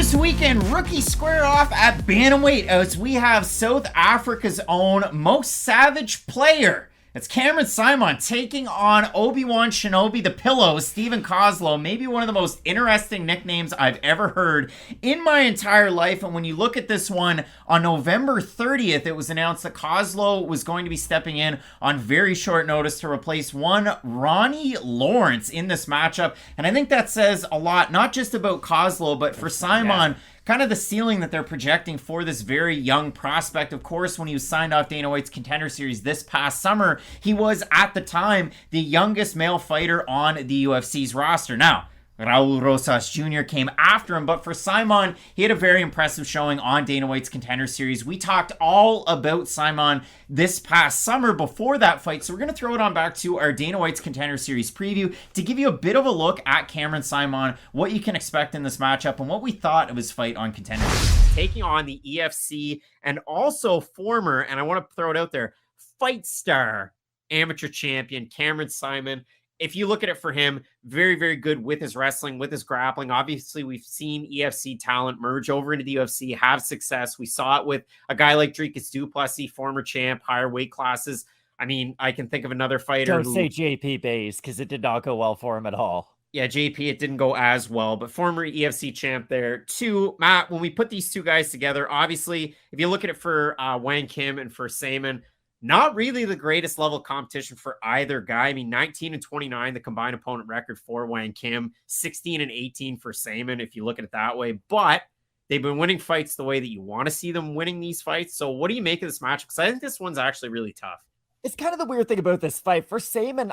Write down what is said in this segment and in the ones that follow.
This weekend, rookies square off at bantamweight as we have South Africa's own most savage player. It's Cameron Saaiman taking on Obi-Wan Shinobi the Pillow, Steven Koslow, maybe one of the most interesting nicknames I've ever heard in my entire life. And when you look at this one, on November 30th, it was announced that Koslow was going to be stepping in on very short notice to replace one Ronnie Lawrence in this matchup. And I think that says a lot, not just about Koslow, but for Saaiman, kind of the ceiling that they're projecting for this very young prospect. Of course, when he was signed off Dana White's Contender Series this past summer, he was, at the time, the youngest male fighter on the UFC's roster. Now, Raul Rosas Jr. came after him, but for Saaiman, he had a very impressive showing on Dana White's Contender Series. We talked all about Saaiman this past summer before that fight, so we're going to throw it on back to our Dana White's Contender Series preview to give you a bit of a look at Cameron Saaiman, what you can expect in this matchup, and what we thought of his fight on Contender Series. Taking on the EFC and also former, and I want to throw it out there, Fight Star amateur champion Cameron Saaiman. If you look at it for him, very, very good with his wrestling, with his grappling. Obviously, we've seen EFC talent merge over into the UFC, have success. We saw it with a guy like Dricus Plessis, former champ, higher weight classes. I mean, I can think of another fighter. Don't say JP Bays, because it did not go well for him at all. Yeah, JP, it didn't go as well, but former EFC champ there too. Matt, when we put these two guys together, obviously, if you look at it for Wang Kim and for Saaiman, not really the greatest level of competition for either guy. I mean, 19-29, the combined opponent record for Wang Kim, 16-18 for Saaiman, if you look at it that way. But they've been winning fights the way that you want to see them winning these fights. So what do you make of this matchup? Because I think this one's actually really tough. It's kind of the weird thing about this fight. For Saaiman,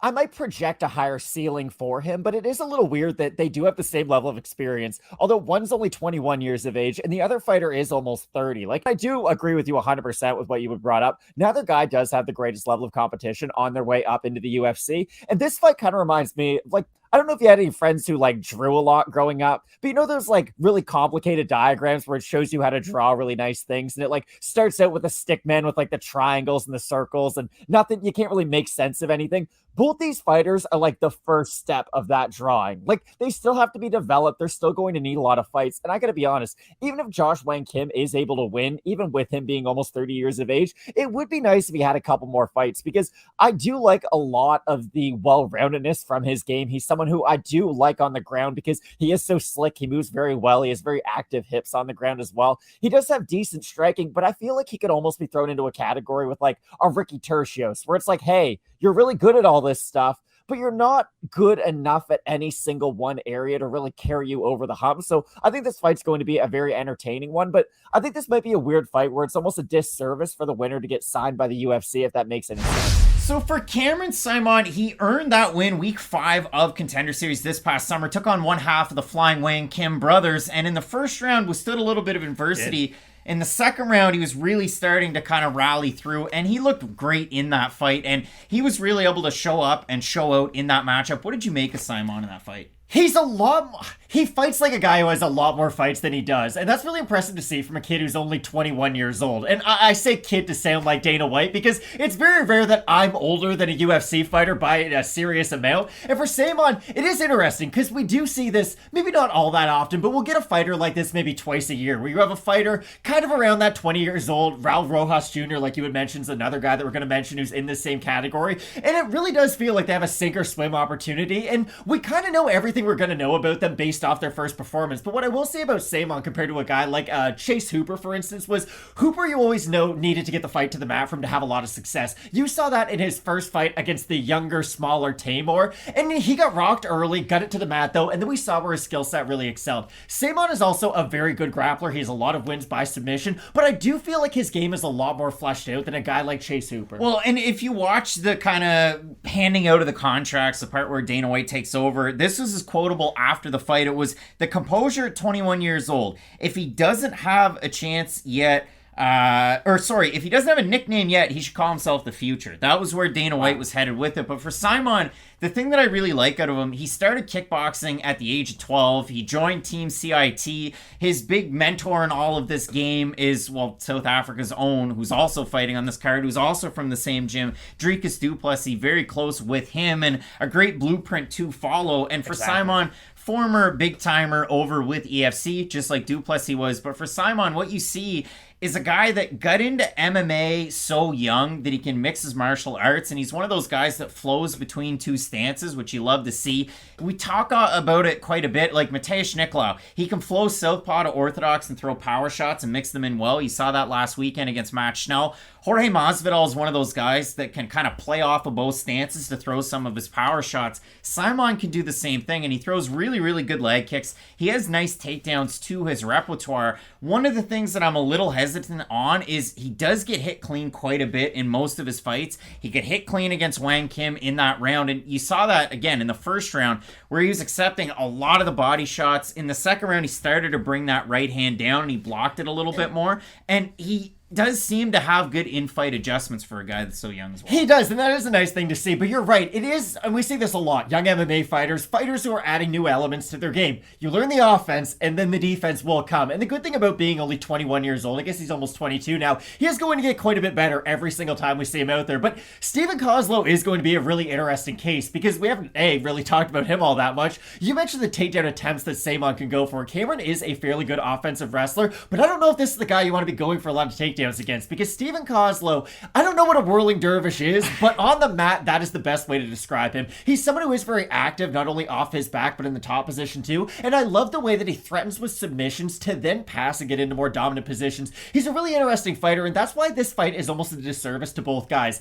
I might project a higher ceiling for him, but it is a little weird that they do have the same level of experience, although one's only 21 years of age and the other fighter is almost 30. Like, I do agree with you 100% with what you had brought up. Neither guy does have the greatest level of competition on their way up into the UFC. And this fight kind of reminds me, like, I don't know if you had any friends who like drew a lot growing up, but you know those like really complicated diagrams where it shows you how to draw really nice things, and it like starts out with a stick man with like the triangles and the circles and nothing, you can't really make sense of anything. Both these fighters are like the first step of that drawing. Like, they still have to be developed. They're still going to need a lot of fights. And I got to be honest, even if Josh Wang Kim is able to win, even with him being almost 30 years of age, it would be nice if he had a couple more fights, because I do like a lot of the well-roundedness from his game. He's someone who I do like on the ground because he is so slick. He moves very well. He has very active hips on the ground as well. He does have decent striking, but I feel like he could almost be thrown into a category with like a Ricky Tercios, where it's like, hey, you're really good at all this stuff, but you're not good enough at any single one area to really carry you over the hump. So I think this fight's going to be a very entertaining one, but I think this might be a weird fight where it's almost a disservice for the winner to get signed by the UFC, if that makes any sense. So for Cameron Saaiman, he earned that win week 5 of Contender Series this past summer, took on one half of the Flying Wang Kim brothers, and in the first round withstood a little bit of adversity. In the second round, he was really starting to kind of rally through, and he looked great in that fight, and he was really able to show up and show out in that matchup. What did you make of Saaiman in that fight? He fights like a guy who has a lot more fights than he does. And that's really impressive to see from a kid who's only 21 years old. And I say kid to sound like Dana White because it's very rare that I'm older than a UFC fighter by a serious amount. And for Saaiman, it is interesting because we do see this, maybe not all that often, but we'll get a fighter like this maybe twice a year where you have a fighter kind of around that 20 years old. Raul Rojas Jr., like you had mentioned, is another guy that we're going to mention who's in the same category. And it really does feel like they have a sink or swim opportunity. And we kind of know everything we're going to know about them based off their first performance. But what I will say about Saaiman compared to a guy like Chase Hooper, for instance, was Hooper, you always know, needed to get the fight to the mat for him to have a lot of success. You saw that in his first fight against the younger, smaller Tamor, and he got rocked early, got it to the mat though, and then we saw where his skill set really excelled. Saaiman is also a very good grappler. He has a lot of wins by submission, but I do feel like his game is a lot more fleshed out than a guy like Chase Hooper. Well, and if you watch the kind of handing out of the contracts, the part where Dana White takes over, this was as quotable after the fight. It was the composure at 21 years old. If he doesn't have a chance yet, if he doesn't have a nickname yet, he should call himself the future. That was where Dana White was headed with it. But for Saaiman, the thing that I really like out of him, he started kickboxing at the age of 12. He joined Team CIT. His big mentor in all of this game is, well, South Africa's own, who's also fighting on this card, who's also from the same gym, Dricus du Plessis, very close with him, and a great blueprint to follow. And for Saaiman, former big timer over with EFC, just like du Plessis was. But for Saaiman, what you see is a guy that got into MMA so young that he can mix his martial arts, and he's one of those guys that flows between two stances, which you love to see. We talk about it quite a bit, like Mateusz Nicolau. He can flow southpaw to orthodox and throw power shots and mix them in well. You saw that last weekend against Matt Schnell. Jorge Masvidal is one of those guys that can kind of play off of both stances to throw some of his power shots. Saaiman can do the same thing, and he throws really, really good leg kicks. He has nice takedowns to his repertoire. One of the things that I'm a little hesitant on is he does get hit clean quite a bit in most of his fights. He got hit clean against Wang Kim in that round, and you saw that again in the first round where he was accepting a lot of the body shots. In the second round, he started to bring that right hand down and he blocked it a little bit more, and he does seem to have good in-fight adjustments for a guy that's so young as well. He does, and that is a nice thing to see. But you're right, it is, and we see this a lot, young MMA fighters who are adding new elements to their game. You learn the offense, and then the defense will come. And the good thing about being only 21 years old, I guess he's almost 22 now, he is going to get quite a bit better every single time we see him out there. But Steven Koslow is going to be a really interesting case, because we haven't, really talked about him all that much. You mentioned the takedown attempts that Saaiman can go for. Cameron is a fairly good offensive wrestler, but I don't know if this is the guy you want to be going for a lot of takedowns against, because Steven Koslow, I don't know what a whirling dervish is, but on the mat, that is the best way to describe him. He's someone who is very active, not only off his back, but in the top position too, and I love the way that he threatens with submissions to then pass and get into more dominant positions. He's a really interesting fighter, and that's why this fight is almost a disservice to both guys.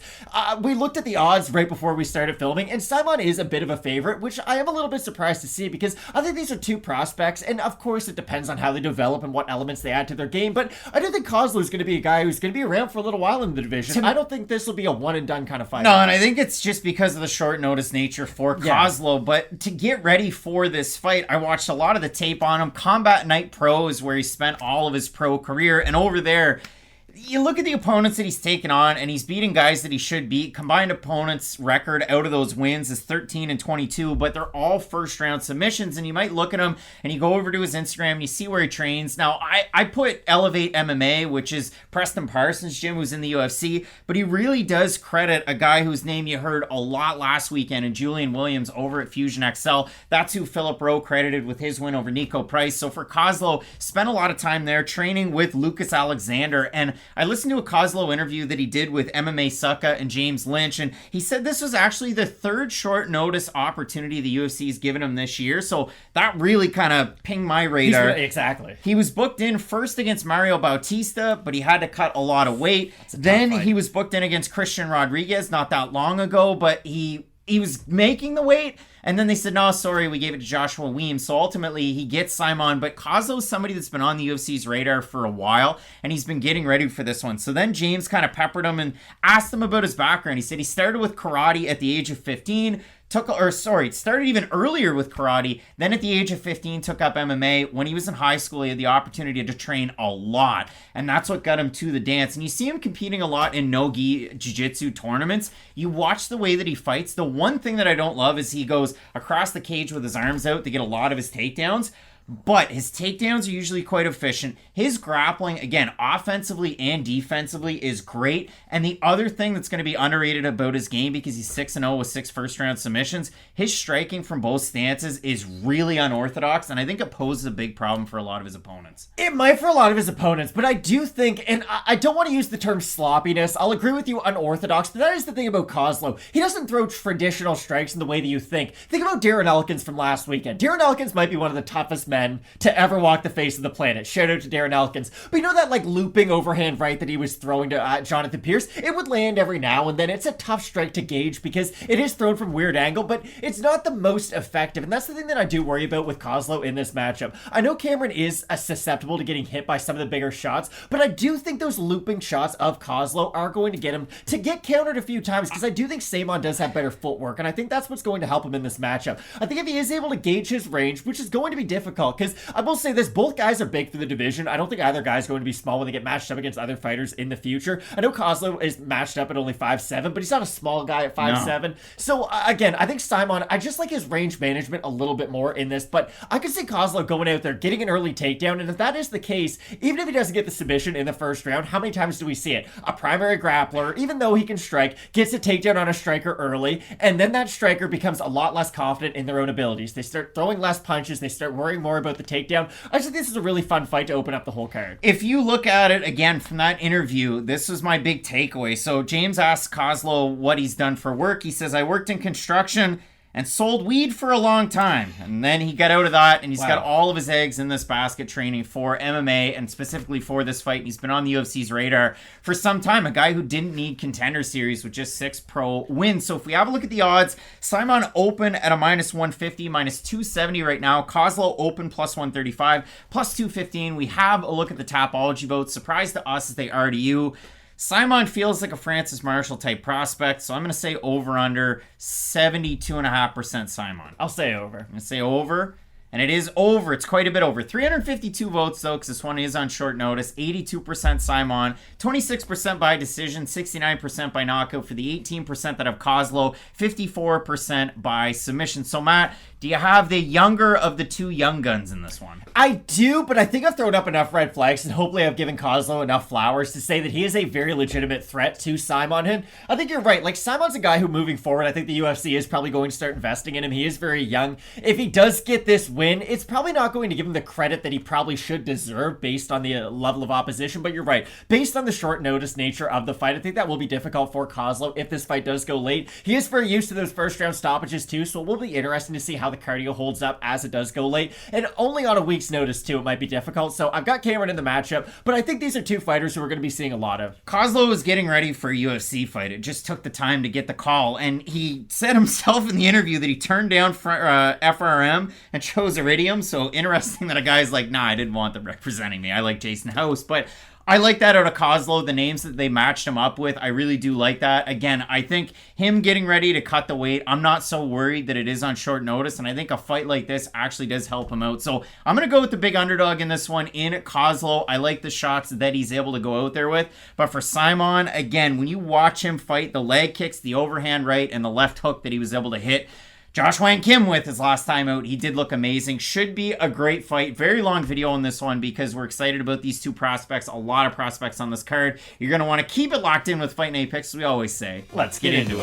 We looked at the odds right before we started filming, and Saaiman is a bit of a favorite, which I am a little bit surprised to see, because I think these are two prospects, and of course it depends on how they develop and what elements they add to their game, but I do think Koslow is going to be a guy who's going to be around for a little while in the division. I don't think this will be a one and done kind of fight. No, and I think it's just because of the short notice nature for Koslow. But to get ready for this fight, I watched a lot of the tape on him. Combat Night Pro is where he spent all of his pro career, and over there, you look at the opponents that he's taken on, and he's beating guys that he should beat. Combined opponents record out of those wins is 13-22, but they're all first round submissions. And you might look at him and you go over to his Instagram and you see where he trains. Now, I put Elevate MMA, which is Preston Parsons' gym, who's in the UFC, but he really does credit a guy whose name you heard a lot last weekend, and Julian Williams over at Fusion XL. That's who Philip Rowe credited with his win over Nico Price. So for Koslow, spent a lot of time there training with Lucas Alexander, and I listened to a Koslow interview that he did with MMA Sucka and James Lynch, and he said this was actually the third short notice opportunity the UFC's given him this year, so that really kind of pinged my radar. Exactly. He was booked in first against Mario Bautista, but he had to cut a lot of weight. Then he was booked in against Christian Rodriguez not that long ago, but he was making the weight, and then they said, no, sorry, we gave it to Joshua Weems. So ultimately, he gets Saaiman, but Koslow's somebody that's been on the UFC's radar for a while, and he's been getting ready for this one. So then James kind of peppered him and asked him about his background. He said he started with karate at the age of 15, started even earlier with karate, then at the age of 15 took up MMA. When he was in high school, he had the opportunity to train a lot, and that's what got him to the dance. And you see him competing a lot in no-gi jiu-jitsu tournaments. You watch the way that he fights. The one thing that I don't love is he goes across the cage with his arms out to get a lot of his takedowns, but his takedowns are usually quite efficient. His grappling, again, offensively and defensively, is great. And the other thing that's going to be underrated about his game, because he's 6-0 with 6 first-round submissions, his striking from both stances is really unorthodox, and I think it poses a big problem for a lot of his opponents. It might for a lot of his opponents, but I do think, and I don't want to use the term sloppiness, I'll agree with you, unorthodox, but that is the thing about Koslow. He doesn't throw traditional strikes in the way that you think. Think about Darren Elkins from last weekend. Darren Elkins might be one of the toughest men to ever walk the face of the planet. Shout out to Darren Elkins. But you know that looping overhand right that he was throwing to Jonathan Pierce? It would land every now and then. It's a tough strike to gauge because it is thrown from weird angle, but it's not the most effective. And that's the thing that I do worry about with Koslow in this matchup. I know Cameron is susceptible to getting hit by some of the bigger shots, but I do think those looping shots of Koslow are going to get him to get countered a few times, because I do think Saaiman does have better footwork, and I think that's what's going to help him in this matchup. I think if he is able to gauge his range, which is going to be difficult, well. Because I will say this, both guys are big for the division. I don't think either guy's going to be small when they get matched up against other fighters in the future. I know Koslow is matched up at only 5'7", but he's not a small guy at 5'7". No. So again, I think Saaiman, I just like his range management a little bit more in this, but I could see Koslow going out there, getting an early takedown, and if that is the case, even if he doesn't get the submission in the first round, how many times do we see it? A primary grappler, even though he can strike, gets a takedown on a striker early, and then that striker becomes a lot less confident in their own abilities. They start throwing less punches, they start worrying more about the takedown. I just think this is a really fun fight to open up the whole card. If you look at it again from that interview, this was my big takeaway. So James asked Koslow what he's done for work. He says, I worked in construction and sold weed for a long time. And then he got out of that, and he's got all of his eggs in this basket training for MMA, and specifically for this fight. He's been on the UFC's radar for some time. A guy who didn't need Contender Series with just 6 pro wins. So if we have a look at the odds, Saaiman open at a -150, -270 right now. Koslow open +135, +215. We have a look at the Tapology votes. Surprise to us as they are to you. Saaiman feels like a Francis Marshall type prospect, so I'm going to say over-under 72.5% Saaiman. I'll say over. I'm going to say over, and it is over. It's quite a bit over. 352 votes, though, because this one is on short notice. 82% Saaiman, 26% by decision, 69% by knockout for the 18% that have Koslow, 54% by submission. So, Matt, do you have the younger of the two young guns in this one? I do, but I think I've thrown up enough red flags, and hopefully I've given Koslow enough flowers to say that he is a very legitimate threat to Saaiman. I think you're right. Like, Saimon's a guy who, moving forward, I think the UFC is probably going to start investing in him. He is very young. If he does get this win, it's probably not going to give him the credit that he probably should deserve based on the level of opposition, but you're right. Based on the short notice nature of the fight, I think that will be difficult for Koslow if this fight does go late. He is very used to those first round stoppages too, so it will be interesting to see how the cardio holds up as it does go late, and only on a week's notice too, it might be difficult. So I've got Cameron in the matchup, but I think these are two fighters who we're going to be seeing a lot of. Koslow was getting ready for a UFC fight. It just took the time to get the call, and he said himself in the interview that he turned down FRM and chose Iridium. So interesting that a guy's like, nah, I didn't want them representing me. I like Jason House, but I like that out of Koslow, the names that they matched him up with. I really do like that. Again, I think him getting ready to cut the weight, I'm not so worried that it is on short notice, and I think a fight like this actually does help him out. So I'm going to go with the big underdog in this one in Koslow. I like the shots that he's able to go out there with. But for Saaiman, again, when you watch him fight, the leg kicks, the overhand right, and the left hook that he was able to hit Josh Wang Kim with his last time out, he did look amazing. Should be a great fight. Very long video on this one because we're excited about these two prospects. A lot of prospects on this card. You're going to want to keep it locked in with Fight Night Picks, as we always say. Let's get into it.